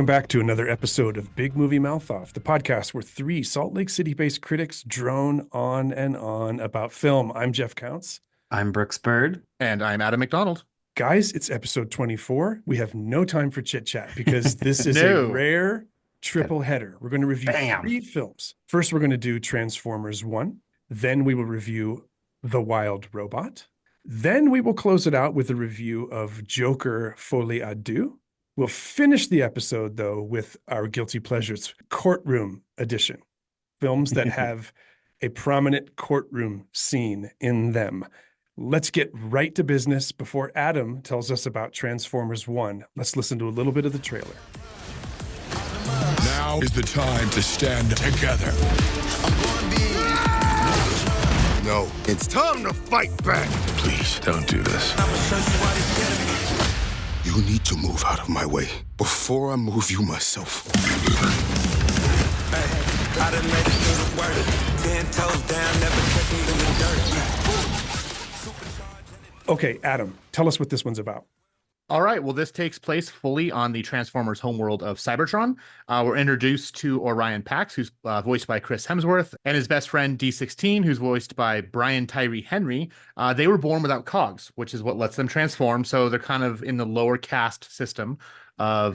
Welcome back to another episode of Big Movie Mouth Off, the podcast where three Salt Lake City-based critics drone on and on about film. I'm Jeff Counts. I'm Brooks Bird. And I'm Adam McDonald. Guys, it's episode 24. We have no time for chit-chat because this is a No. rare triple header. We're going to review Bam. 3 films. First, we're going to do Transformers 1. Then we will review The Wild Robot. Then we will close it out with a review of Joker Folie à Deux. We'll finish the episode, though, with our Guilty Pleasures Courtroom edition. Films that have a prominent courtroom scene in them. Let's get right to business before Adam tells us about Transformers 1. Let's listen to a little bit of the trailer. Now is the time to stand together. No, it's time to fight back. Please don't do this. You need to move out of my way before I move you myself. Okay, Adam, tell us what this one's about. All right. Well, this takes place fully on the Transformers homeworld of Cybertron. We're introduced to Orion Pax, who's voiced by Chris Hemsworth, and his best friend D16, who's voiced by Brian Tyree Henry. They were born without cogs, which is what lets them transform. So they're kind of in the lower caste system of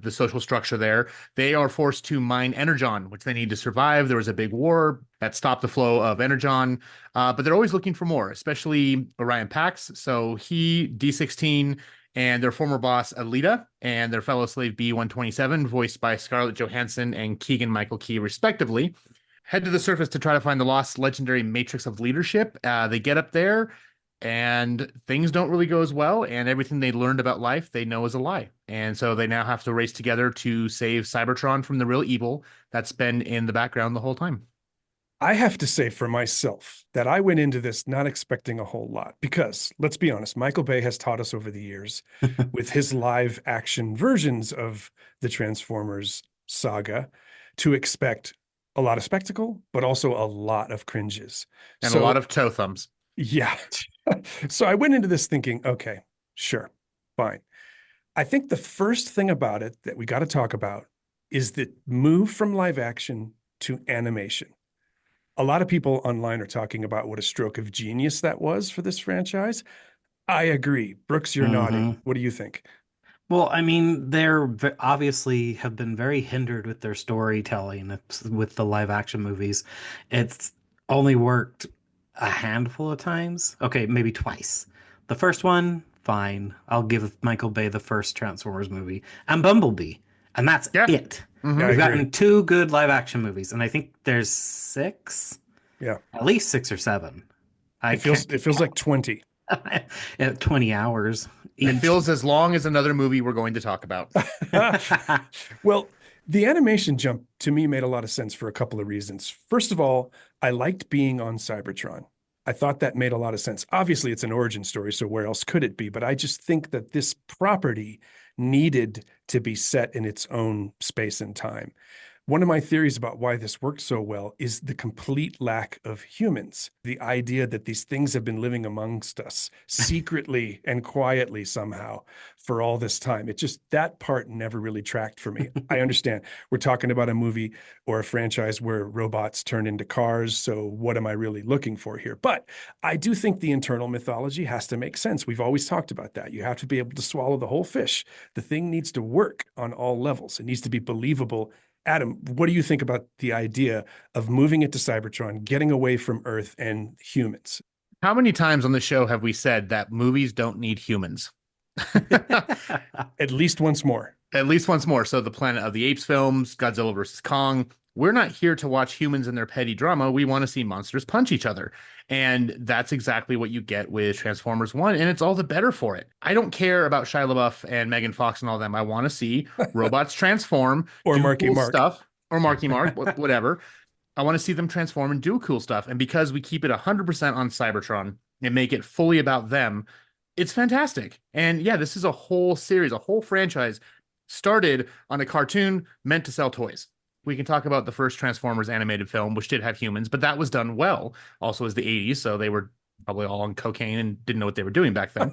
the social structure there. They are forced to mine energon, which they need to survive. There was a big war that stopped the flow of energon, but they're always looking for more, especially Orion Pax. So he, D16, and their former boss, Alita, and their fellow slave B-127, voiced by Scarlett Johansson and Keegan-Michael Key, respectively, head to the surface to try to find the lost legendary matrix of leadership. They get up there, and things don't really go as well, and everything they learned about life, they know is a lie. And so they now have to race together to save Cybertron from the real evil that's been in the background the whole time. I have to say for myself that I went into this not expecting a whole lot because, let's be honest, Michael Bay has taught us over the years with his live action versions of the Transformers saga to expect a lot of spectacle, but also a lot of cringes. And a lot of toe thumbs. Yeah. So I went into this thinking, okay, sure, fine. I think the first thing about it that we got to talk about is the move from live action to animation. A lot of people online are talking about what a stroke of genius that was for this franchise. I agree. Brooks, you're nodding. What do you think? Well, I mean, obviously have been very hindered with their storytelling with the live action movies. It's only worked a handful of times. Okay, maybe twice. The first one, fine. I'll give Michael Bay the first Transformers movie and Bumblebee. And that's it. Yeah, We've gotten 2 good live action movies, and I think there's 6. Yeah. At least 6 or 7. It feels like 20. 20 hours. It feels as long as another movie we're going to talk about. Well, the animation jump to me made a lot of sense for a couple of reasons. First of all, I liked being on Cybertron. I thought that made a lot of sense. Obviously, it's an origin story, so where else could it be? But I just think that this property needed to be set in its own space and time. One of my theories about why this worked so well is the complete lack of humans. The idea that these things have been living amongst us secretly and quietly somehow for all this time. That part never really tracked for me. I understand we're talking about a movie or a franchise where robots turn into cars. So what am I really looking for here? But I do think the internal mythology has to make sense. We've always talked about that. You have to be able to swallow the whole fish. The thing needs to work on all levels. It needs to be believable. Adam, what do you think about the idea of moving it to Cybertron, getting away from Earth and humans? How many times on the show have we said that movies don't need humans? At least once more. At least once more. So the Planet of the Apes films, Godzilla versus Kong, we're not here to watch humans and their petty drama. We want to see monsters punch each other. And that's exactly what you get with Transformers 1. And it's all the better for it. I don't care about Shia LaBeouf and Megan Fox and all them. I want to see robots transform. Or do Marky cool Mark. Stuff. Or Marky Mark, whatever. I want to see them transform and do cool stuff. And because we keep it 100% on Cybertron and make it fully about them, it's fantastic. And yeah, this is a whole series, a whole franchise started on a cartoon meant to sell toys. We can talk about the first Transformers animated film, which did have humans, but that was done well. Also, as the 80s, so they were probably all on cocaine and didn't know what they were doing back then.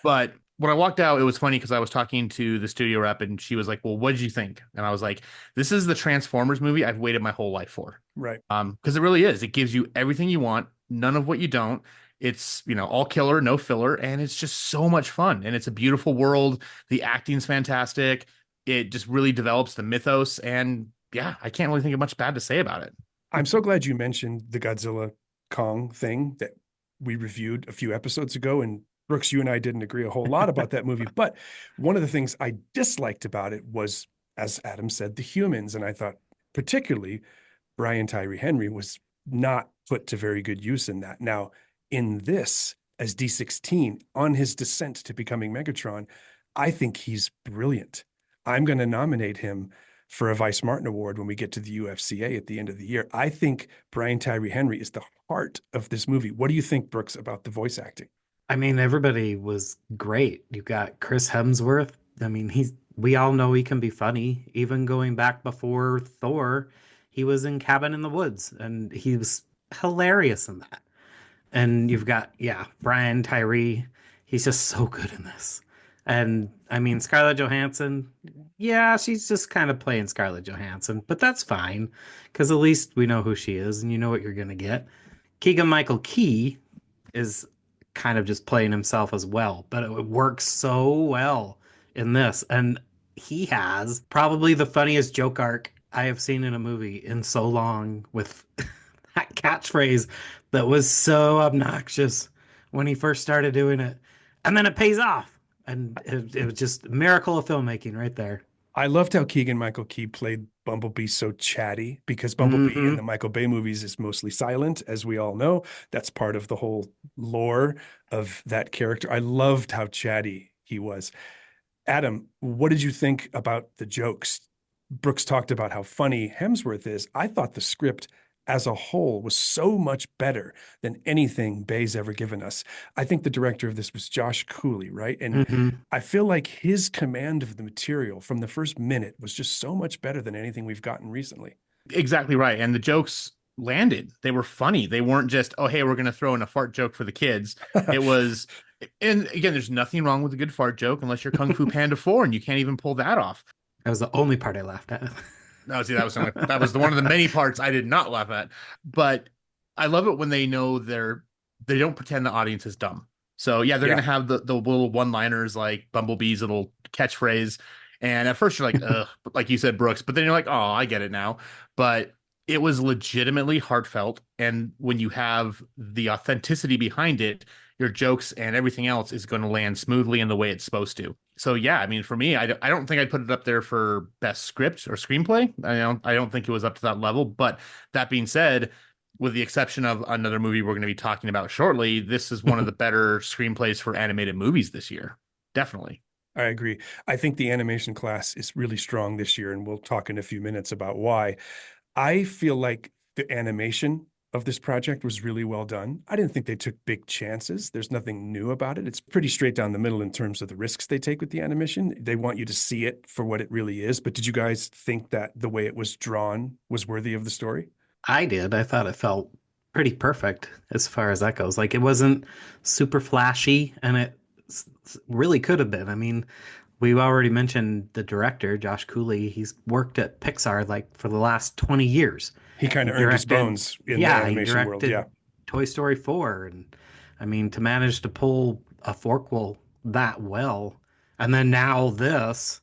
But when I walked out, it was funny because I was talking to the studio rep and she was like, "Well, what did you think?" And I was like, "This is the Transformers movie I've waited my whole life for." Right. Because it really is. It gives you everything you want, none of what you don't. It's, all killer, no filler, and it's just so much fun. And it's a beautiful world. The acting's fantastic. It just really develops the mythos. And yeah, I can't really think of much bad to say about it. I'm so glad you mentioned the Godzilla Kong thing that we reviewed a few episodes ago. And Brooks, you and I didn't agree a whole lot about that movie. But one of the things I disliked about it was, as Adam said, the humans. And I thought particularly Brian Tyree Henry was not put to very good use in that. Now, in this, as D16, on his descent to becoming Megatron, I think he's brilliant. I'm going to nominate him for a Vice Martin Award when we get to the UFCA at the end of the year. I think Brian Tyree Henry is the heart of this movie. What do you think, Brooks, about the voice acting? I mean, everybody was great. You got Chris Hemsworth. I mean, we all know he can be funny. Even going back before Thor, he was in Cabin in the Woods and he was hilarious in that. And you've got, yeah, Brian Tyree. He's just so good in this. And I mean, Scarlett Johansson, yeah, she's just kind of playing Scarlett Johansson, but that's fine because at least we know who she is and you know what you're going to get. Keegan Michael Key is kind of just playing himself as well, but it works so well in this. And he has probably the funniest joke arc I have seen in a movie in so long with that catchphrase that was so obnoxious when he first started doing it. And then it pays off. And it was just a miracle of filmmaking right there. I loved how Keegan Michael Key played Bumblebee so chatty because Bumblebee in Mm-hmm. the Michael Bay movies is mostly silent, as we all know. That's part of the whole lore of that character. I loved how chatty he was. Adam, what did you think about the jokes? Brooks talked about how funny Hemsworth is. I thought the script as a whole was so much better than anything Bay's ever given us. I think the director of this was Josh Cooley, right? And Mm-hmm. I feel like his command of the material from the first minute was just so much better than anything we've gotten recently. Exactly right. And the jokes landed. They were funny. They weren't just, oh, hey, we're going to throw in a fart joke for the kids. It was, and again, there's nothing wrong with a good fart joke unless you're Kung Fu Panda 4 and you can't even pull that off. That was the only part I laughed at. No, see, that was the one of the many parts I did not laugh at. But I love it when they know they don't pretend the audience is dumb. So yeah, they're Yeah. gonna have the little one-liners like Bumblebee's little catchphrase. And at first you're like, ugh, like you said, Brooks, but then you're like, oh, I get it now. But it was legitimately heartfelt. And when you have the authenticity behind it, your jokes and everything else is going to land smoothly in the way it's supposed to. So yeah, I mean, for me, I don't think I'd put it up there for best script or screenplay. I don't think it was up to that level. But that being said, with the exception of another movie we're going to be talking about shortly, this is one of the better screenplays for animated movies this year. Definitely. I agree. I think the animation class is really strong this year, and we'll talk in a few minutes about why. I feel like the animation of this project was really well done. I didn't think they took big chances. There's nothing new about it. It's pretty straight down the middle in terms of the risks they take with the animation. They want you to see it for what it really is. But did you guys think that the way it was drawn was worthy of the story? I did. I thought it felt pretty perfect as far as that goes. Like it wasn't super flashy, and it really could have been. I mean, we've already mentioned the director, Josh Cooley. He's worked at Pixar like for the last 20 years. He kind of He earned his directed- bones in the Yeah, he animation world. directed Yeah. Toy Story 4. And I mean, to manage to pull a forquel that well, and then now this,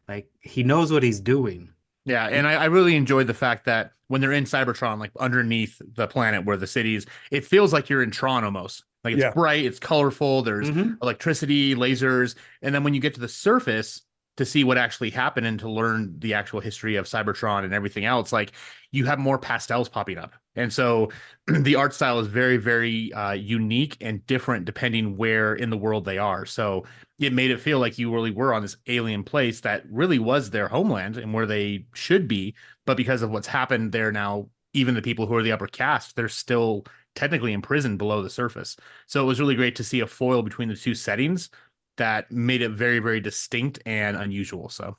like he knows what he's doing. Yeah, and I really enjoyed the fact that when they're in Cybertron, like underneath the planet where the city is, it feels like you're in Tron almost. Like it's Yeah. bright, it's colorful, there's Mhm. electricity, lasers, and then when you get to the surface to see what actually happened and to learn the actual history of Cybertron and everything else, like you have more pastels popping up. And so the art style is very, very unique and different depending where in the world they are. So it made it feel like you really were on this alien place that really was their homeland and where they should be. But because of what's happened there now, even the people who are the upper caste, they're still technically imprisoned below the surface. So it was really great to see a foil between the two settings that made it very, very distinct and unusual. So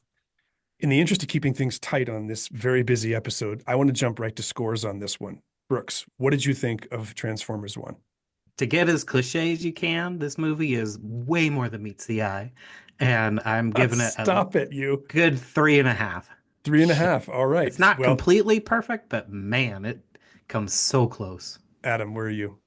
In the interest of keeping things tight on this very busy episode, I want to jump right to scores on this one. Brooks, what did you think of Transformers 1? To get as cliche as you can, this movie is way more than meets the eye. And I'm giving it a Stop it, you. good 3.5. 3.5. All right. It's not Well, completely perfect, but man, it comes so close. Adam, where are you?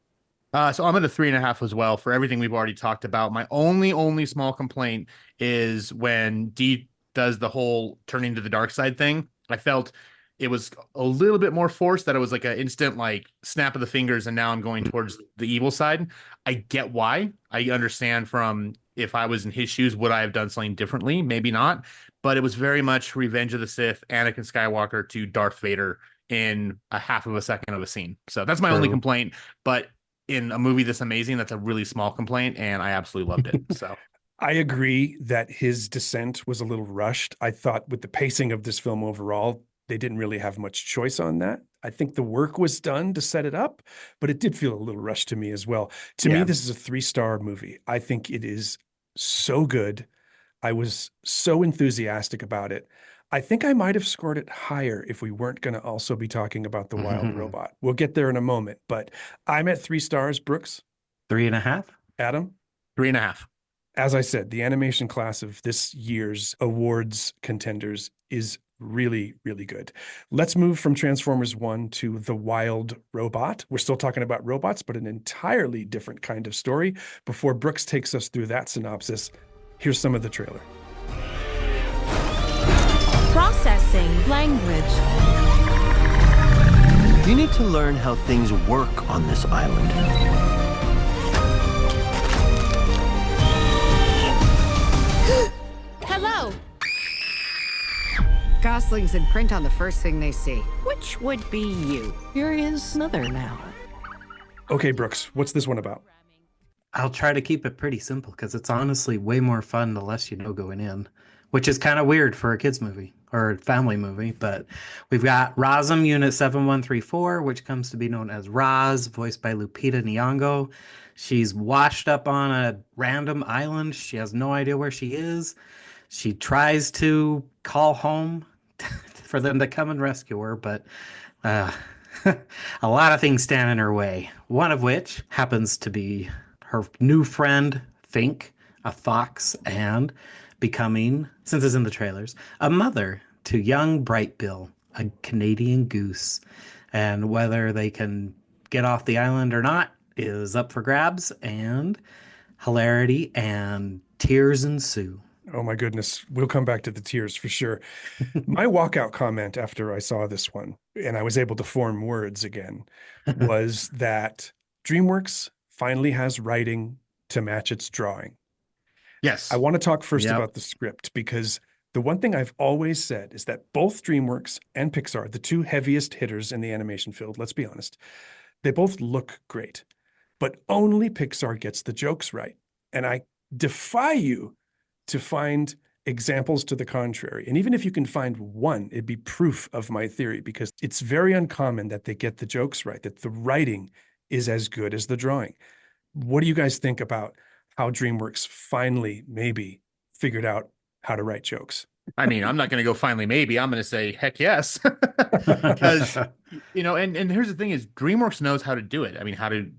So I'm at a 3.5 as well for everything we've already talked about. My only small complaint is when Dee does the whole turning to the dark side thing. I felt it was a little bit more forced, that it was like an instant like snap of the fingers and now I'm going towards the evil side. I get why. I understand from, if I was in his shoes, would I have done something differently? Maybe not. But it was very much Revenge of the Sith, Anakin Skywalker to Darth Vader in a half of a second of a scene. So that's my only True. complaint. But in a movie this amazing, that's a really small complaint, and I absolutely loved it. So I agree that his descent was a little rushed. I thought with the pacing of this film overall, they didn't really have much choice on that. I think the work was done to set it up, but it did feel a little rushed to me as well. To me, yeah, this is a 3-star movie. I think it is so good. I was so enthusiastic about it. I think I might have scored it higher if we weren't going to also be talking about the wild robot. We'll get there in a moment, but I'm at 3 stars. Brooks, 3.5. Adam, 3.5. as I said, the animation class of this year's awards contenders is really, really good. Let's move from Transformers 1 to The Wild Robot. We're still talking about robots, but an entirely different kind of story. Before Brooks takes us through that synopsis, here's some of the trailer. Processing language. You need to learn how things work on this island. Hello. Goslings in print on the first thing they see. Which would be you? You're his mother now. Okay, Brooks, what's this one about? I'll try to keep it pretty simple because it's honestly way more fun the less you know going in, which is kind of weird for a kids movie or a family movie. But we've got Rosm Unit 7134, which comes to be known as Roz, voiced by Lupita Nyong'o. She's washed up on a random island. She has no idea where she is. She tries to call home for them to come and rescue her, but a lot of things stand in her way. One of which happens to be her new friend, Fink, a fox, and becoming, since it's in the trailers, a mother to young Bright Bill, a Canadian goose. And whether they can get off the island or not is up for grabs, and hilarity and tears ensue. Oh my goodness. We'll come back to the tears for sure. My walkout comment after I saw this one, and I was able to form words again, was that DreamWorks finally has writing to match its drawing. Yes. I want to talk first Yep. about the script, because the one thing I've always said is that both DreamWorks and Pixar, the two heaviest hitters in the animation field, let's be honest, they both look great, but only Pixar gets the jokes right. And I defy you to find examples to the contrary. And even if you can find one, it'd be proof of my theory, because it's very uncommon that they get the jokes right, that the writing is as good as the drawing. What do you guys think about how DreamWorks finally maybe figured out how to write jokes? I mean, I'm not going to go finally maybe. I'm going to say heck yes. Because and here's the thing is DreamWorks knows how to do it. I mean, how to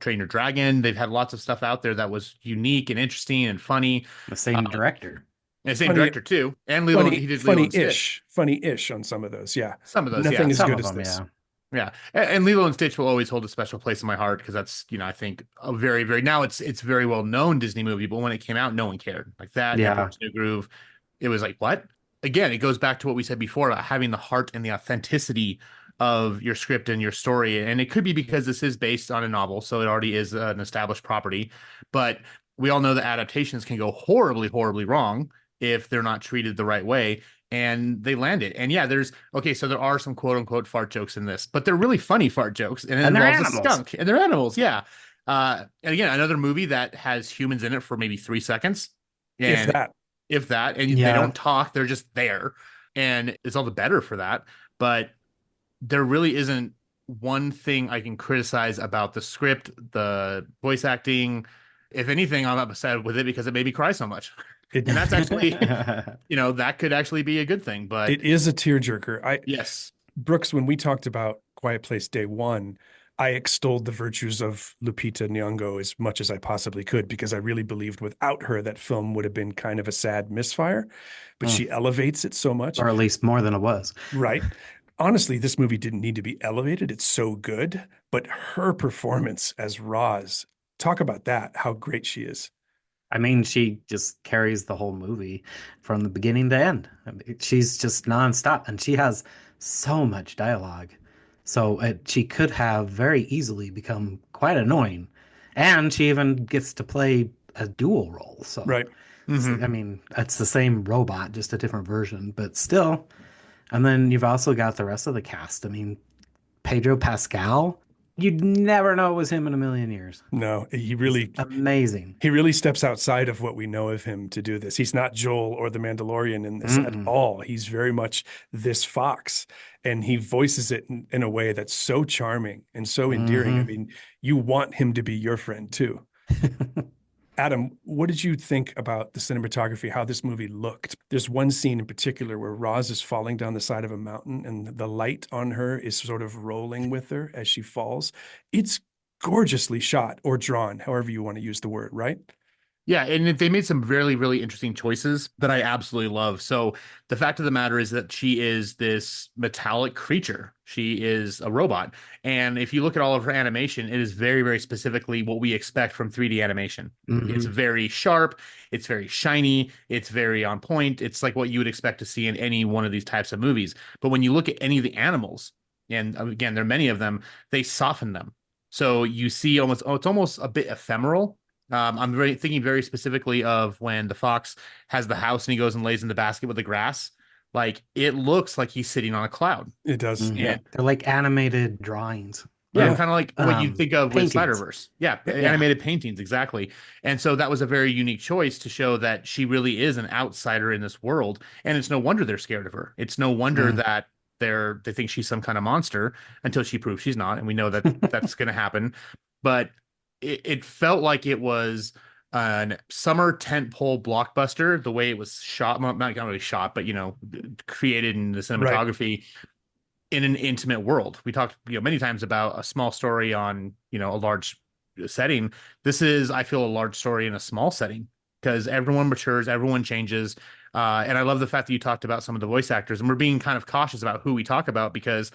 Train Your Dragon. They've had lots of stuff out there that was unique and interesting and funny. The same director. And the same Funny- director too. And Lilo, he did Lilo and Stitch. Funny-ish on some of those. Yeah. Some of those, Nothing yeah. as Some good of as them, this. yeah. Yeah, and Lilo and Stitch will always hold a special place in my heart because that's, I think a very, very, now it's very well known Disney movie, but when it came out, no one cared. Like that, Yeah. Emperor's New Groove, it was like, what? Again, it goes back to what we said before about having the heart and the authenticity of your script and your story. And it could be because this is based on a novel, so it already is an established property. But we all know that adaptations can go horribly, horribly wrong if they're not treated the right way. And they land it. And yeah, so there are some quote unquote fart jokes in this, but they're really funny fart jokes. And it And they're involves a animals. skunk. And they're animals, yeah. And again, another movie that has humans in it for maybe 3 seconds. And If that. and Yeah. they don't talk, they're just there. And it's all the better for that. But there really isn't one thing I can criticize about the script, the voice acting. If anything, I'm upset with it because it made me cry so much. And that's actually, that could actually be a good thing. But It is a tearjerker. yes, Brooks, when we talked about Quiet Place Day One, I extolled the virtues of Lupita Nyong'o as much as I possibly could because I really believed without her that film would have been kind of a sad misfire, but Mm. she elevates it so much. Or at least more than it was. Right. Honestly, this movie didn't need to be elevated. It's so good, but her performance as Roz, talk about that, how great she is. I mean, she just carries the whole movie from the beginning to end. I mean, she's just nonstop, and she has so much dialogue. So she could have very easily become quite annoying, and she even gets to play a dual role. So, Right. I mean, it's the same robot, just a different version, but still. And then you've also got the rest of the cast. I mean, Pedro Pascal, you'd never know it was him in a million years. No, He's amazing. he really steps outside of what we know of him to do this. He's not Joel or the Mandalorian in this at Mm-mm. all. He's very much this fox, and he voices it in a way that's so charming and so endearing. I Mhm. mean, you want him to be your friend too. Adam, what did you think about the cinematography, how this movie looked? There's one scene in particular where Roz is falling down the side of a mountain and the light on her is sort of rolling with her as she falls. It's gorgeously shot or drawn, however you want to use the word, right? Yeah, and they made some really, really interesting choices that I absolutely love. So the fact of the matter is that she is this metallic creature. She is a robot. And if you look at all of her animation, it is very, very specifically what we expect from 3D animation. It's Mhm. very sharp, it's very shiny, it's very on point. It's like what you would expect to see in any one of these types of movies. But when you look at any of the animals, and again, there are many of them, they soften them. So you see almost, oh, it's almost a bit ephemeral. I'm thinking very specifically of when the fox has the house and he goes and lays in the basket with the grass. Like it looks like he's sitting on a cloud. It does. Mhm. Yeah. They're like animated drawings Yeah, Yeah. kind of like what you think of with paintings. Spider-Verse. Yeah, Yeah. animated paintings, exactly. And so that was a very unique choice to show that she really is an outsider in this world. And it's no wonder they're scared of her. It's no wonder Mm. that they think she's some kind of monster until she proves she's not. And we know that that's going to happen. But it felt like it was an summer tentpole blockbuster, the way it was shot, not really shot, but created in the Right. cinematography in an intimate world. We talked, many times about a small story on, a large setting. This is, I feel, a large story in a small setting because everyone matures, everyone changes. And I love the fact that you talked about some of the voice actors, and we're being kind of cautious about who we talk about because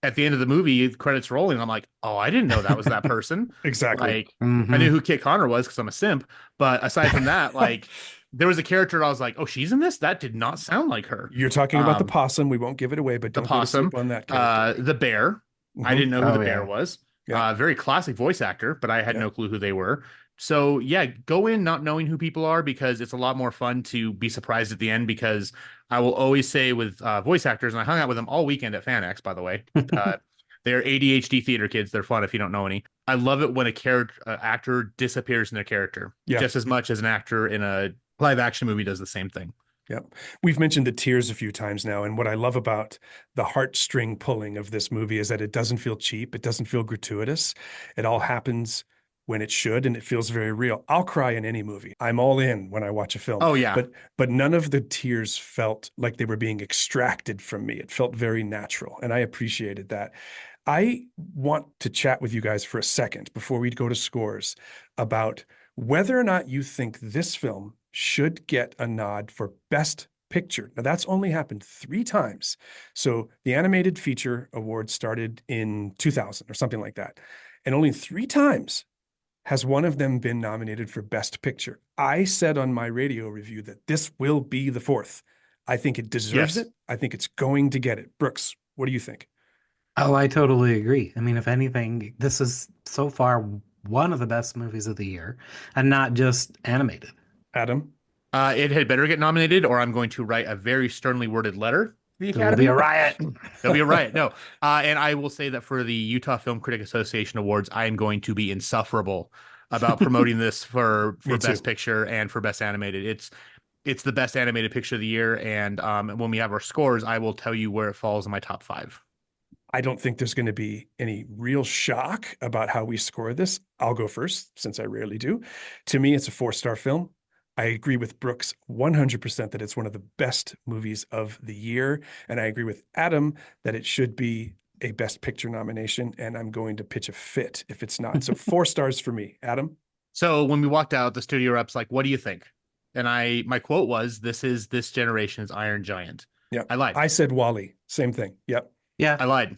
at the end of the movie, credits rolling, I'm like, oh, I didn't know that was that person. Exactly. Like, I Mhm. knew who Kit Connor was because I'm a simp. But aside from that, like, there was a character I was like, oh, she's in this? That did not sound like her. You're talking about the Um, possum. We won't give it away, but the don't go to possum, sleep on that character. the bear. I Mhm. didn't know who the Oh, bear yeah. was. Yeah. Very classic voice actor, but I had Yeah. no clue who they were. So yeah, go in not knowing who people are because it's a lot more fun to be surprised at the end. Because I will always say with voice actors, and I hung out with them all weekend at FanX, by the way. They're ADHD theater kids. They're fun if you don't know any. I love it when a character actor disappears in their character Yeah. just as much as an actor in a live action movie does the same thing. Yeah. We've mentioned the tears a few times now. And what I love about the heartstring pulling of this movie is that it doesn't feel cheap. It doesn't feel gratuitous. It all happens when it should, and it feels very real. I'll cry in any movie. I'm all in when I watch a film. Oh yeah, But none of the tears felt like they were being extracted from me. It felt very natural, and I appreciated that. I want to chat with you guys for a second before we go to scores about whether or not you think this film should get a nod for Best Picture. Now, that's only happened 3 times. So the Animated Feature Award started in 2000 or something like that. And only 3 times has one of them been nominated for Best Picture. I said on my radio review that this will be the fourth. I think it deserves Yes. it. I think it's going to get it. Brooks, what do you think? Oh, I totally agree. I mean, if anything, this is so far one of the best movies of the year, and not just animated. Adam? It had better get nominated, or I'm going to write a very sternly worded letter to the There will be Academy. a riot. There'll be a riot. No. And I will say that for the Utah Film Critic Association Awards, I am going to be insufferable about promoting this for Me too. Best Picture and for Best Animated. It's the best animated picture of the year. And when we have our scores, I will tell you where it falls in my top 5. I don't think there's going to be any real shock about how we score this. I'll go first since I rarely do. To me, it's a 4-star film. I agree with Brooks 100% that it's one of the best movies of the year. And I agree with Adam that it should be a Best Picture nomination, and I'm going to pitch a fit if it's not. So 4 stars for me. Adam? So when we walked out, the studio rep's like, "What do you think?" And my quote was, "This is this generation's Iron Giant." Yeah. I lied. I said Wally. Same thing. Yep. Yeah, I lied.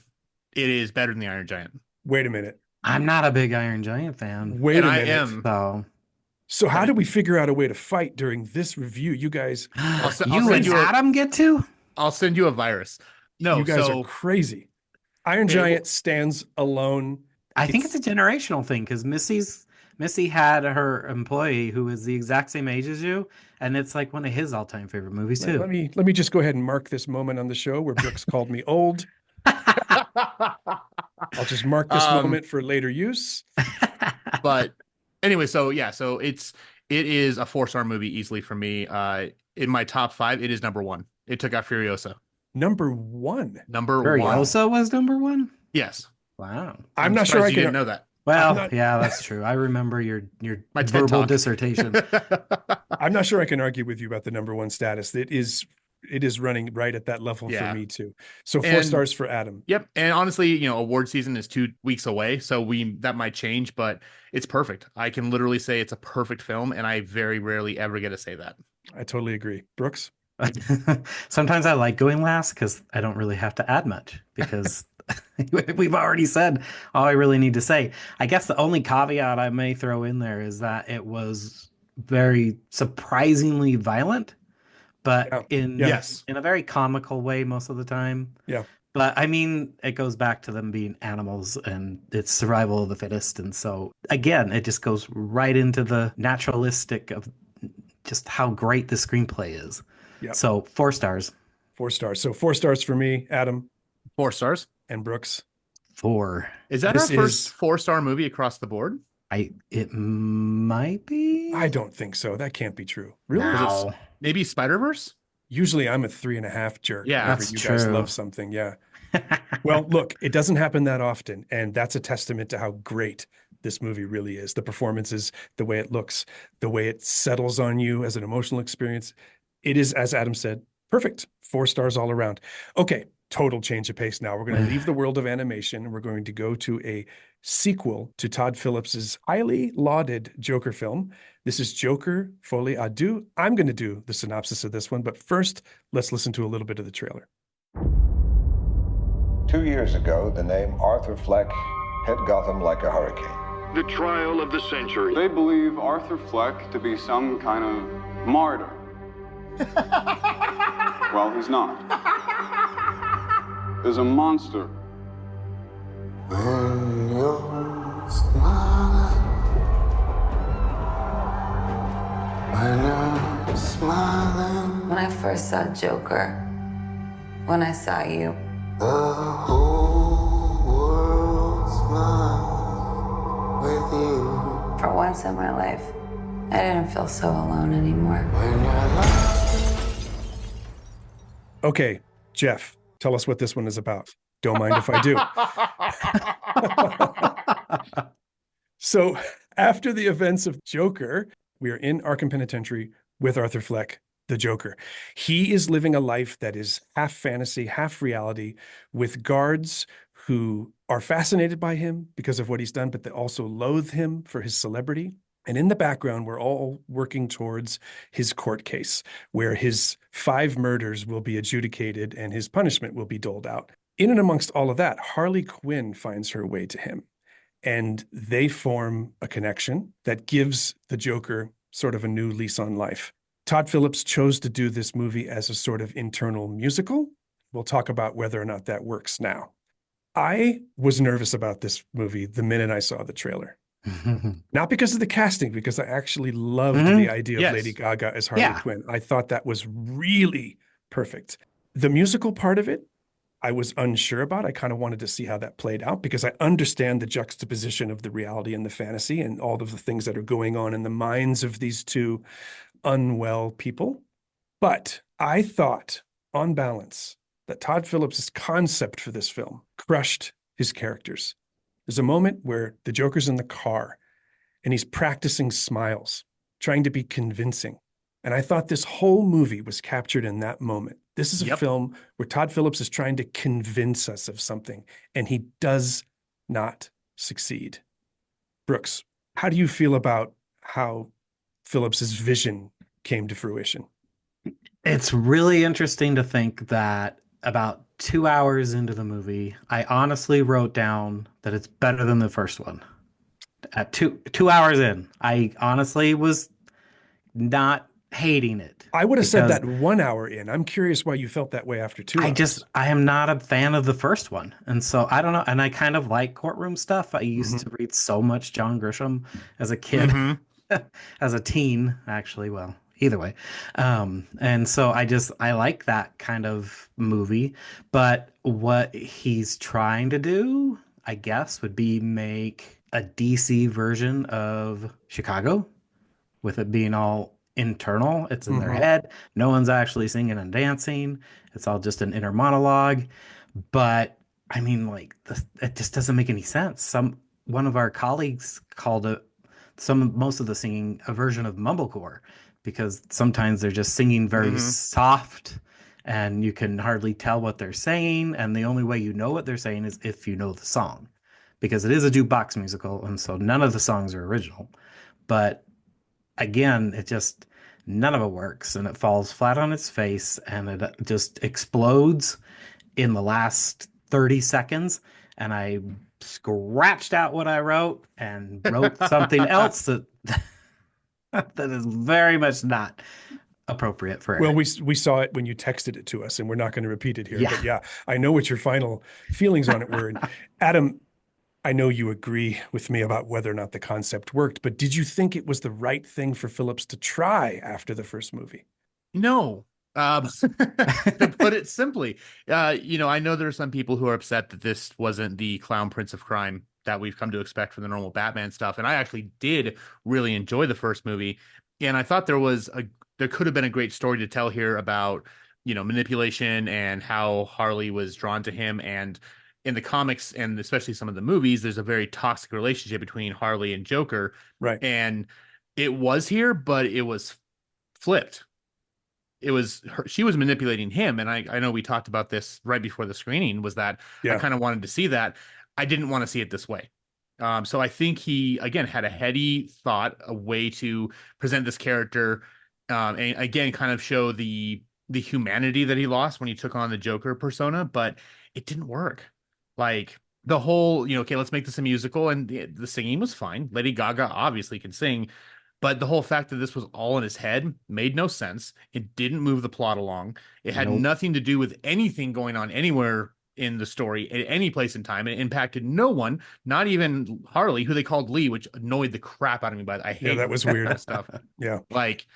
It is better than the Iron Giant. Wait a minute. I'm not a big Iron Giant fan. Wait And a I minute. am. So So how do we figure out a way to fight during this review? You guys, I'll you send and you a- Adam get to? I'll send you a virus. No, you guys so are crazy. Iron It- Giant stands alone. I think it's a generational thing because Missy had her employee who is the exact same age as you, and it's like one of his all-time favorite movies too. Let me just go ahead and mark this moment on the show where Brooks called me old. I'll just mark this moment for later use. but anyway, so yeah, so it is a 4-star movie easily for me. In my top 5, it is number 1. It took out Furiosa. Number 1. Number 1. Furiosa was number 1? Yes. Wow. I'm not sure surprised I you can didn't know that. Well, yeah, that's true. I remember your My TED verbal Talk. dissertation. I'm not sure I can argue with you about the number 1 status. It is running right at that level Yeah. for me too. So 4 And- stars for Adam. Yep. And honestly, award season is 2 weeks away, so that might change, but it's perfect. I can literally say it's a perfect film, and I very rarely ever get to say that. I totally agree. Brooks? Sometimes I like going last because I don't really have to add much because we've already said all I really need to say. I guess the only caveat I may throw in there is that it was very surprisingly violent, but Yes. in a very comical way most of the time. Yeah. But I mean, it goes back to them being animals and it's survival of the fittest. And so again, it just goes right into the naturalistic of just how great the screenplay is. Yep. So 4 stars. 4 stars. So 4 stars for me, Adam 4 stars. and Brooks. 4. Is that This our first is- 4-star movie across the board? It might be. I don't think so. That can't be true. Really? No. Maybe Spider-Verse? Usually I'm a 3.5 jerk. Yeah, whenever that's you guys true. love something. Yeah. Well, look, it doesn't happen that often. And that's a testament to how great this movie really is. The performances, the way it looks, the way it settles on you as an emotional experience. It is, as Adam said, perfect. 4 stars all around. Okay, total change of pace now. We're going to leave the world of animation and we're going to go to a sequel to Todd Phillips's highly lauded Joker film. This is Joker, Folie à Deux. I'm going to do the synopsis of this one, but first, let's listen to a little bit of the trailer. 2 years ago, the name Arthur Fleck hit Gotham like a hurricane. The trial of the century. They believe Arthur Fleck to be some kind of martyr. Well, he's not. There's a monster. When you're smiling, when you're smiling, When I first saw Joker, when I saw you, the whole world smiles with you. for once in my life, I didn't feel so alone anymore. When you're laughing. Okay, Jeff, tell us what this one is about. Don't mind if I do. So, after the events of Joker, we are in Arkham Penitentiary with Arthur Fleck, the Joker. He is living a life that is half fantasy, half reality, with guards who are fascinated by him because of what he's done, but they also loathe him for his celebrity. And in the background, we're all working towards his court case, where his 5 murders will be adjudicated and his punishment will be doled out. In and amongst all of that, Harley Quinn finds her way to him, and they form a connection that gives the Joker sort of a new lease on life. Todd Phillips chose to do this movie as a sort of internal musical. We'll talk about whether or not that works now. I was nervous about this movie the minute I saw the trailer. Not because of the casting, because I actually loved the idea of Yes. Lady Gaga as Harley Quinn. I thought that was really perfect. The musical part of it, I was unsure about. I kind of wanted to see how that played out because I understand the juxtaposition of the reality and the fantasy and all of the things that are going on in the minds of these two unwell people. But I thought, on balance, that Todd Phillips' concept for this film crushed his characters. There's a moment where the Joker's in the car and he's practicing smiles, trying to be convincing. And I thought this whole movie was captured in that moment. This is a film where Todd Phillips is trying to convince us of something, and he does not succeed. Brooks, how do you feel about how Phillips's vision came to fruition? It's really interesting to think that about 2 hours into the movie, I honestly wrote down that it's better than the first one. At 2 hours in, I honestly was not hating it. I would have said because that 1 hour in. I'm curious why you felt that way after 2 hours. I am not a fan of the first one. And so I don't know. And I kind of like courtroom stuff. I used to read so much John Grisham as a kid, as a teen, actually. Well, either way. And so I like that kind of movie. But what he's trying to do, I guess, would be make a DC version of Chicago, with it being all internal. It's in their head. No one's actually singing and dancing. It's all just an inner monologue. But I mean, like, it just doesn't make any sense. One of our colleagues called it most of the singing a version of mumblecore, because sometimes they're just singing very soft and you can hardly tell what they're saying. And the only way you know what they're saying is if you know the song, because it is a jukebox musical. And so none of the songs are original. But again, none of it works, and it falls flat on its face, and it just explodes in the last 30 seconds. And I scratched out what I wrote and wrote something else that is very much not appropriate for Well, it. we saw it when you texted it to us, and we're not going to repeat it here. Yeah. But yeah, I know what your final feelings on it were. And Adam, I know you agree with me about whether or not the concept worked, but did you think it was the right thing for Phillips to try after the first movie? No. To put it simply, I know there are some people who are upset that this wasn't the clown prince of crime that we've come to expect from the normal Batman stuff. And I actually did really enjoy the first movie. And I thought there could have been a great story to tell here about, manipulation and how Harley was drawn to him. And in the comics, and especially some of the movies, there's a very toxic relationship between Harley and Joker. Right. And it was here, but it was flipped. She was manipulating him. And I know we talked about this right before the screening, was that I kind of wanted to see that. I didn't want to see it this way. So I think he, again, had a heady thought, a way to present this character, and again, kind of show the humanity that he lost when he took on the Joker persona, but it didn't work. Like the whole, okay, let's make this a musical, and the singing was fine. Lady Gaga obviously can sing, but the whole fact that this was all in his head made no sense. It didn't move the plot along. It had nothing to do with anything going on anywhere in the story at any place in time. It impacted no one, not even Harley, who they called Lee, which annoyed the crap out of me. But I hate that was weird. That stuff. Yeah, like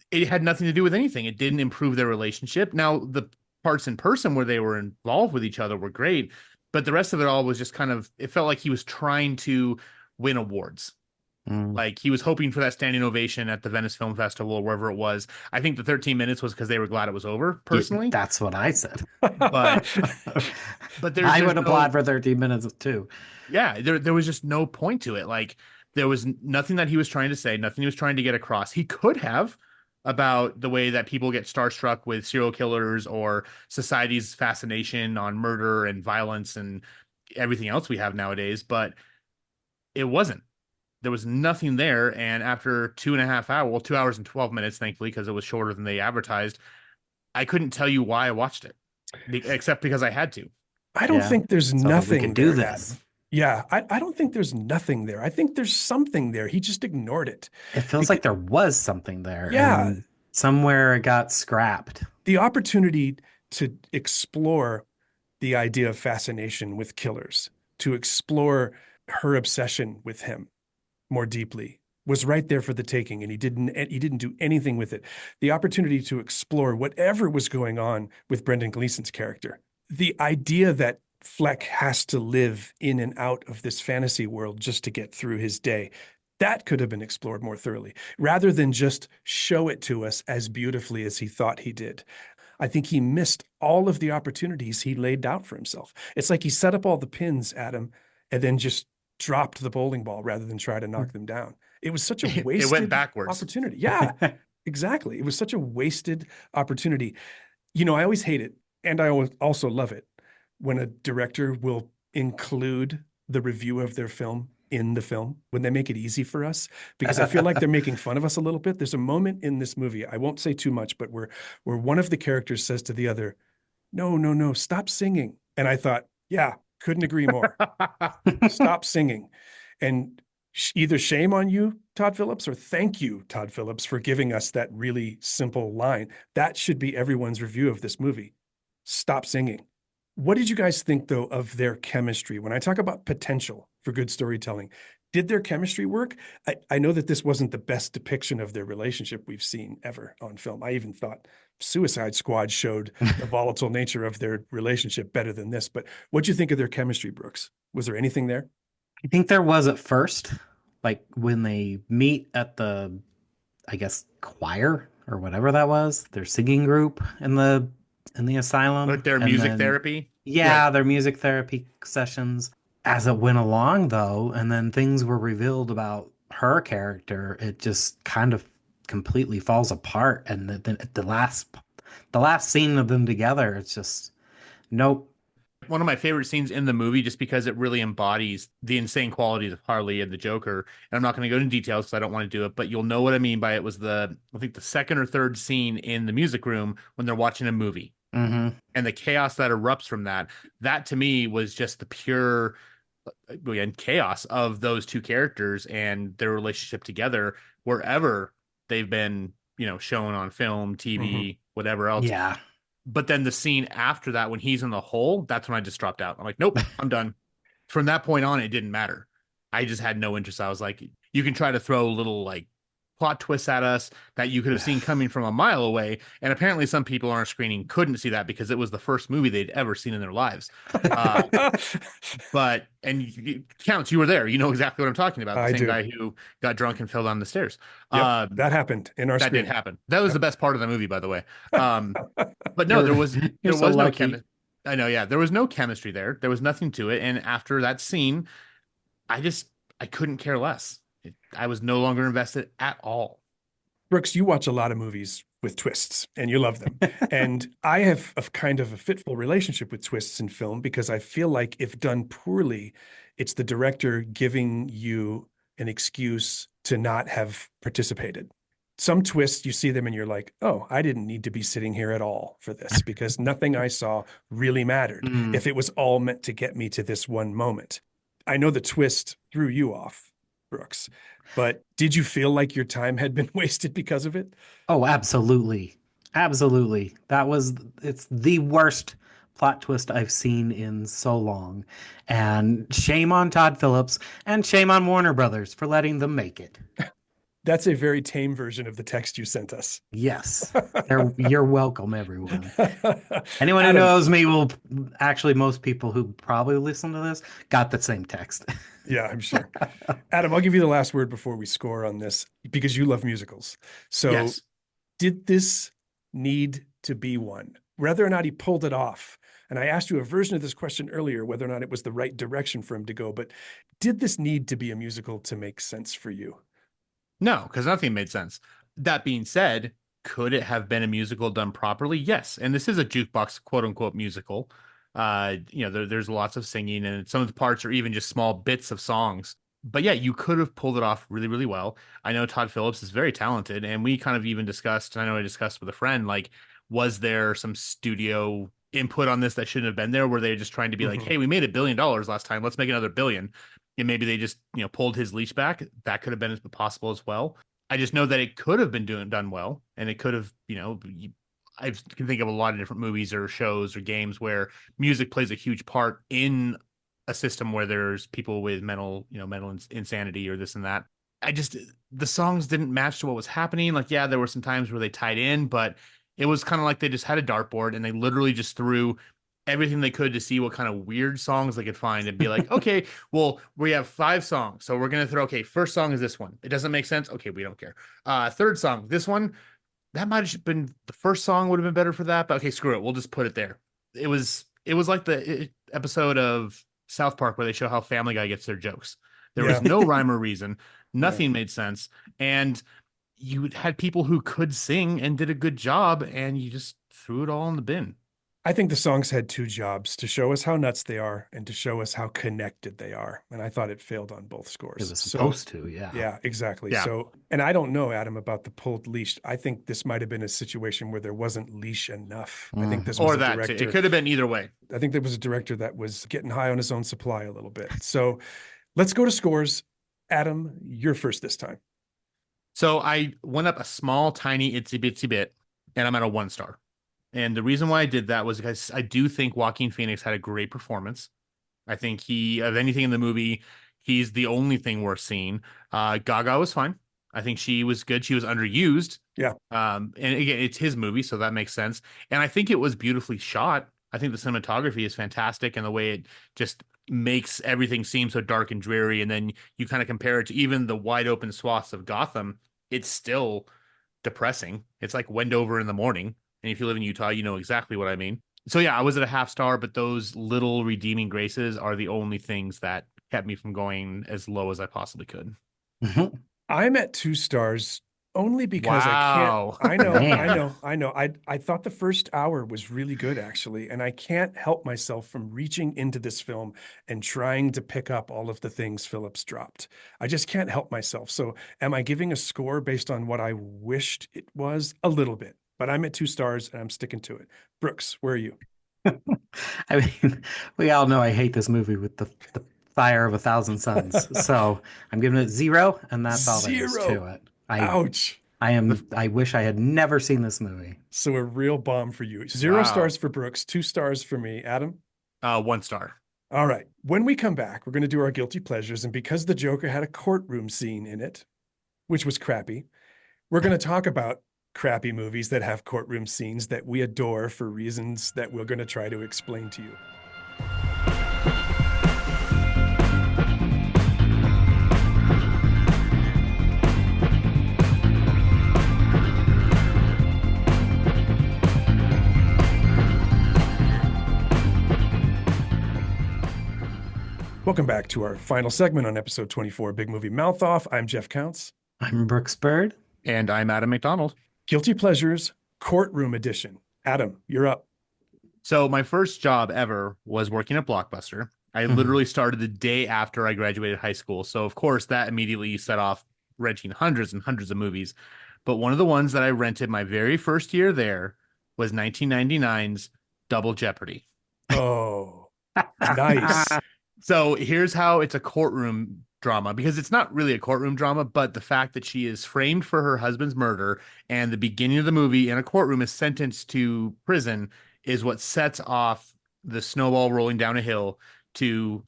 it had nothing to do with anything. It didn't improve their relationship. Now the parts in person where they were involved with each other were great, but the rest of it all was just kind of, it felt like he was trying to win awards. Like he was hoping for that standing ovation at the Venice Film Festival or wherever it was. I think the 13 minutes was because they were glad it was over, personally. That's what I said. But I would applaud for 13 minutes too. Yeah, there was just no point to it. Like there was nothing that he was trying to say, nothing he was trying to get across. He could have, about the way that people get starstruck with serial killers or society's fascination on murder and violence and everything else we have nowadays, but it wasn't. There was nothing there. And after 2.5 hours, well, 2 hours and 12 minutes, thankfully, because it was shorter than they advertised, I couldn't tell you why I watched it, except because I had to. I don't think there's nothing we can there, do this. Adam. Yeah, I don't think there's nothing there. I think there's something there. He just ignored it. It feels like there was something there. Yeah. And somewhere it got scrapped. The opportunity to explore the idea of fascination with killers, to explore her obsession with him more deeply, was right there for the taking, and he didn't do anything with it. The opportunity to explore whatever was going on with Brendan Gleeson's character, the idea that Fleck has to live in and out of this fantasy world just to get through his day, that could have been explored more thoroughly, rather than just show it to us as beautifully as he thought he did. I think he missed all of the opportunities he laid out for himself. It's like he set up all the pins, Adam, and then just dropped the bowling ball rather than try to knock them down. It was such a wasted it went backwards. opportunity. Yeah. Exactly. It was such a wasted opportunity. I always hate it, and I also love it when a director will include the review of their film in the film, when they make it easy for us, because I feel like they're making fun of us a little bit. There's a moment in this movie, I won't say too much, but where one of the characters says to the other, no, no, no, stop singing. And I thought, yeah, couldn't agree more. Stop singing. And either shame on you, Todd Phillips, or thank you, Todd Phillips, for giving us that really simple line. That should be everyone's review of this movie. Stop singing. What did you guys think, though, of their chemistry? When I talk about potential for good storytelling, did their chemistry work? I know that this wasn't the best depiction of their relationship we've seen ever on film. I even thought Suicide Squad showed the volatile nature of their relationship better than this. But what'd you think of their chemistry, Brooks? Was there anything there? I think there was at first, like when they meet at the, I guess, choir or whatever that was, their singing group in the asylum. Like their And music then, therapy. yeah, Right. their music therapy sessions. As it went along, though, and then things were revealed about her character, it just kind of completely falls apart. And then at the last scene of them together, it's just nope. One of my favorite scenes in the movie, just because it really embodies the insane qualities of Harley and the Joker. And I'm not going to go into details because I don't want to do it, but you'll know what I mean by it. Was I think the second or third scene in the music room when they're watching a movie, Mm-hmm. and the chaos that erupts from that. That to me was just the pure and chaos of those two characters and their relationship together wherever they've been, shown on film, TV, whatever else. Yeah. But then the scene after that, when he's in the hole, that's when I just dropped out. I'm like, nope, I'm done. From that point on, it didn't matter. I just had no interest. I was like, you can try to throw little like plot twists at us that you could have seen coming from a mile away. And apparently some people on our screening couldn't see that because it was the first movie they'd ever seen in their lives. And Counts, you were there. You know exactly what I'm talking about. The I same do. guy who got drunk and fell down the stairs. Yep, that happened in our That screen. did happen. That was the best part of the movie, by the way. But no, there was so no lucky. chemistry. I know, yeah, there was no chemistry there. There was nothing to it. And after that scene, I couldn't care less. I was no longer invested at all. Brooks, you watch a lot of movies with twists and you love them. And I have a kind of a fitful relationship with twists in film because I feel like if done poorly, it's the director giving you an excuse to not have participated. Some twists, you see them and you're like, oh, I didn't need to be sitting here at all for this because nothing I saw really mattered if it was all meant to get me to this one moment. I know the twist threw you off, Brooks, but did you feel like your time had been wasted because of it? Oh, absolutely. Absolutely. It's the worst plot twist I've seen in so long. And shame on Todd Phillips and shame on Warner Brothers for letting them make it. That's a very tame version of the text you sent us. Yes. You're welcome, everyone. Anyone who Adam, knows me will actually, most people who probably listen to this got the same text. yeah, I'm sure. Adam, I'll give you the last word before we score on this because you love musicals. So Yes. did this need to be one? Whether or not he pulled it off. And I asked you a version of this question earlier, whether or not it was the right direction for him to go, but did this need to be a musical to make sense for you? No, because nothing made sense. That being said, could it have been a musical done properly? Yes. And this is a jukebox, quote unquote, musical. There's lots of singing, and some of the parts are even just small bits of songs. But yeah, you could have pulled it off really, really well. I know Todd Phillips is very talented, and we kind of even discussed, I know I discussed with a friend, like, was there some studio input on this that shouldn't have been there? Were they just trying to be like, hey, we made $1 billion last time, let's make another billion? And maybe they just, pulled his leash back. That could have been possible as well. I just know that it could have been done well, and it could have, I can think of a lot of different movies or shows or games where music plays a huge part in a system where there's people with mental insanity or this and that. The songs didn't match to what was happening. Like, yeah, there were some times where they tied in, but it was kind of like they just had a dartboard and they literally just threw everything they could to see what kind of weird songs they could find and be like, okay, well, we have 5 songs. So we're going to throw, okay, first song is this one. It doesn't make sense. Okay, we don't care. Third song, this one, that might have been the first song would have been better for that. But okay, screw it. We'll just put it there. It was like the episode of South Park where they show how Family Guy gets their jokes. There was no rhyme or reason. Nothing made sense. And you had people who could sing and did a good job, and you just threw it all in the bin. I think the songs had two jobs: to show us how nuts they are and to show us how connected they are. And I thought it failed on both scores. It was So, supposed to, yeah. yeah, exactly. Yeah. So, and I don't know, Adam, about the pulled leash. I think this might have been a situation where there wasn't leash enough. I think this was Or a that too. director. It could have been either way. I think there was a director that was getting high on his own supply a little bit. So let's go to scores. Adam, you're first this time. So I went up a small, tiny, itsy bitsy bit, and I'm at a 1 star. And the reason why I did that was because I do think Joaquin Phoenix had a great performance. I think of anything in the movie, he's the only thing worth seeing. Gaga was fine. I think she was good. She was underused. Yeah. And again, it's his movie, so that makes sense. And I think it was beautifully shot. I think the cinematography is fantastic, and the way it just makes everything seem so dark and dreary. And then you kind of compare it to even the wide open swaths of Gotham. It's still depressing. It's like Wendover in the morning. And if you live in Utah, you know exactly what I mean. So yeah, I was at a 0.5 star, but those little redeeming graces are the only things that kept me from going as low as I possibly could. I'm at 2 stars only because Wow. I know, Man. I know. I thought the first hour was really good, actually. And I can't help myself from reaching into this film and trying to pick up all of the things Phillips dropped. I just can't help myself. So am I giving a score based on what I wished it was? A little bit, but I'm at 2 stars and I'm sticking to it. Brooks, where are you? I mean, we all know I hate this movie with the fire of 1,000 suns. So I'm giving it 0, and that's all there is to 0. it. Ouch. I wish I had never seen this movie. So a real bomb for you. 0 Wow. stars for Brooks, 2 stars for me. Adam? 1 star. All right. When we come back, we're going to do our guilty pleasures. And because the Joker had a courtroom scene in it, which was crappy, we're going to talk about crappy movies that have courtroom scenes that we adore for reasons that we're going to try to explain to you. Welcome back to our final segment on episode 24, Big Movie Mouth Off. I'm Jeff Counts. I'm Brooks Bird. And I'm Adam McDonald. Guilty Pleasures, Courtroom Edition. Adam, you're up. So my first job ever was working at Blockbuster. I literally started the day after I graduated high school. So of course that immediately set off renting hundreds and hundreds of movies. But one of the ones that I rented my very first year there was 1999's Double Jeopardy. Oh, nice. So here's how it's a courtroom drama, because it's not really a courtroom drama, but the fact that she is framed for her husband's murder and the beginning of the movie in a courtroom is sentenced to prison is what sets off the snowball rolling down a hill to,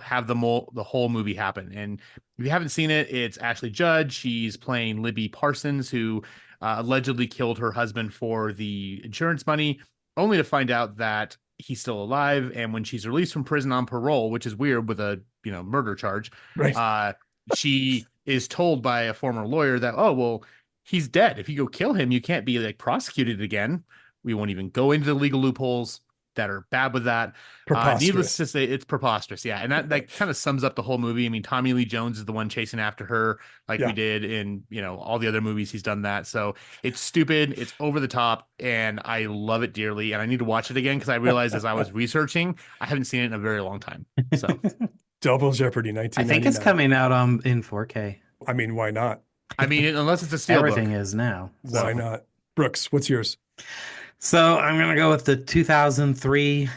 have the whole movie happen. And if you haven't seen it, it's Ashley Judd. She's playing Libby Parsons, who allegedly killed her husband for the insurance money, only to find out that he's still alive. And when she's released from prison on parole, which is weird with a murder charge, right. She is told by a former lawyer that, oh, well, he's dead. If you go kill him, you can't be prosecuted again. We won't even go into the legal loopholes that are bad with that. Needless to say, it's preposterous. Yeah. And that kind of sums up the whole movie. I mean, Tommy Lee Jones is the one chasing after her we did in, all the other movies he's done that. So it's stupid. It's over the top, and I love it dearly. And I need to watch it again because I realized as I was researching, I haven't seen it in a very long time. So Double Jeopardy, 1999. I think it's coming out in 4K. I mean, why not? I mean, unless it's a steelbook. Everything is now. Why not? Brooks, what's yours? So I'm going to go with the 2003,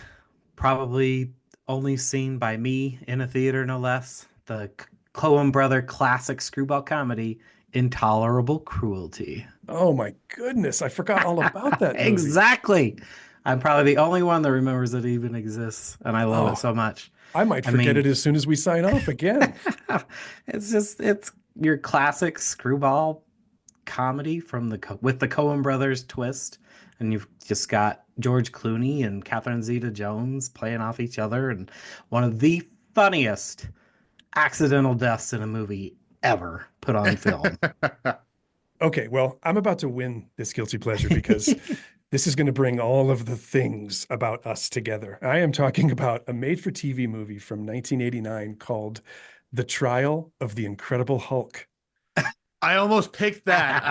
probably only seen by me in a theater, no less. The Coen brother classic screwball comedy, Intolerable Cruelty. Oh my goodness. I forgot all about that movie. Exactly. I'm probably the only one that remembers it even exists, and I love it so much. I might forget it as soon as we sign off again. It's your classic screwball comedy with the Coen brothers twist. And you've just got George Clooney and Catherine Zeta-Jones playing off each other, and one of the funniest accidental deaths in a movie ever put on film. Okay, well, I'm about to win this guilty pleasure because this is going to bring all of the things about us together. I am talking about a made-for-TV movie from 1989 called The Trial of the Incredible Hulk. I almost picked that.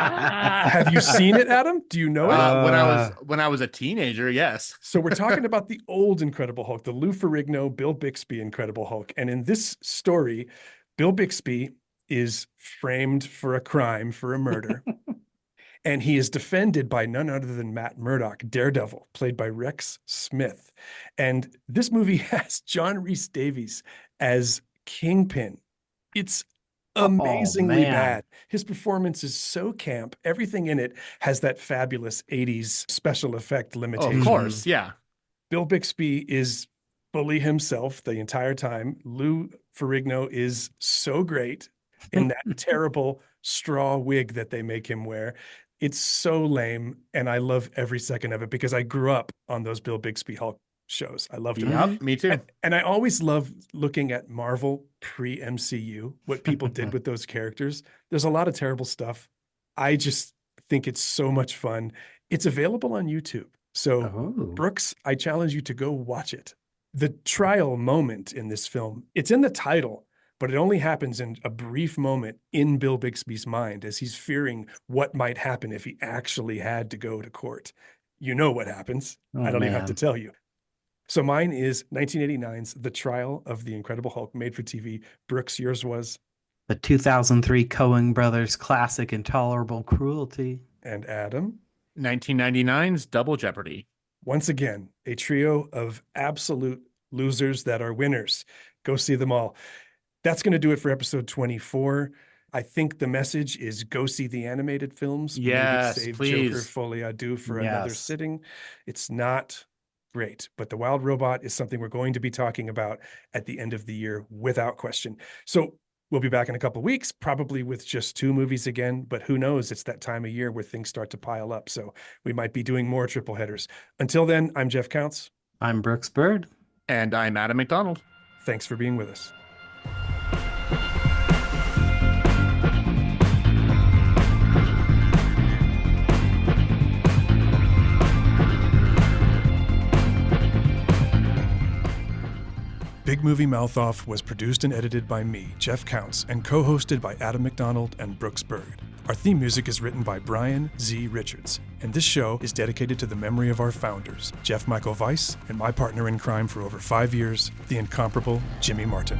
Have you seen it, Adam? Do you know it? When I was a teenager, yes. So we're talking about the old Incredible Hulk, the Lou Ferrigno, Bill Bixby Incredible Hulk. And in this story, Bill Bixby is framed for a crime, for a murder. And he is defended by none other than Matt Murdock, Daredevil, played by Rex Smith. And this movie has John Rhys Davies as Kingpin. It's amazingly bad. His performance is so camp. Everything in it has that fabulous 80s special effect limitation. Of course, yeah. Bill Bixby is fully himself the entire time. Lou Ferrigno is so great in that terrible straw wig that they make him wear. It's so lame, and I love every second of it because I grew up on those Bill Bixby Hulk shows. I loved them. Yep, me too. And I always love looking at Marvel pre-MCU, what people did with those characters. There's a lot of terrible stuff. I just think it's so much fun. It's available on YouTube. So, Brooks, I challenge you to go watch it. The trial moment in this film, it's in the title, but it only happens in a brief moment in Bill Bixby's mind as he's fearing what might happen if he actually had to go to court. You know what happens. I don't even have to tell you. So mine is 1989's The Trial of the Incredible Hulk, made for TV. Brooks, yours was? The 2003 Coen Brothers classic Intolerable Cruelty. And Adam? 1999's Double Jeopardy. Once again, a trio of absolute losers that are winners. Go see them all. That's going to do it for episode 24. I think the message is go see the animated films. Yes, Maybe save please. Joker Folie à Deux for another sitting. It's not great, but The Wild Robot is something we're going to be talking about at the end of the year without question. So we'll be back in a couple of weeks, probably with just 2 movies again, but who knows? It's that time of year where things start to pile up. So we might be doing more triple headers. Until then, I'm Jeff Counts. I'm Brooks Bird. And I'm Adam McDonald. Thanks for being with us. Big Movie Mouth Off was produced and edited by me, Jeff Counts, and co-hosted by Adam McDonald and Brooks Bird. Our theme music is written by Brian Z. Richards, and this show is dedicated to the memory of our founders, Jeff Michael Weiss, and my partner in crime for over 5 years, the incomparable Jimmy Martin.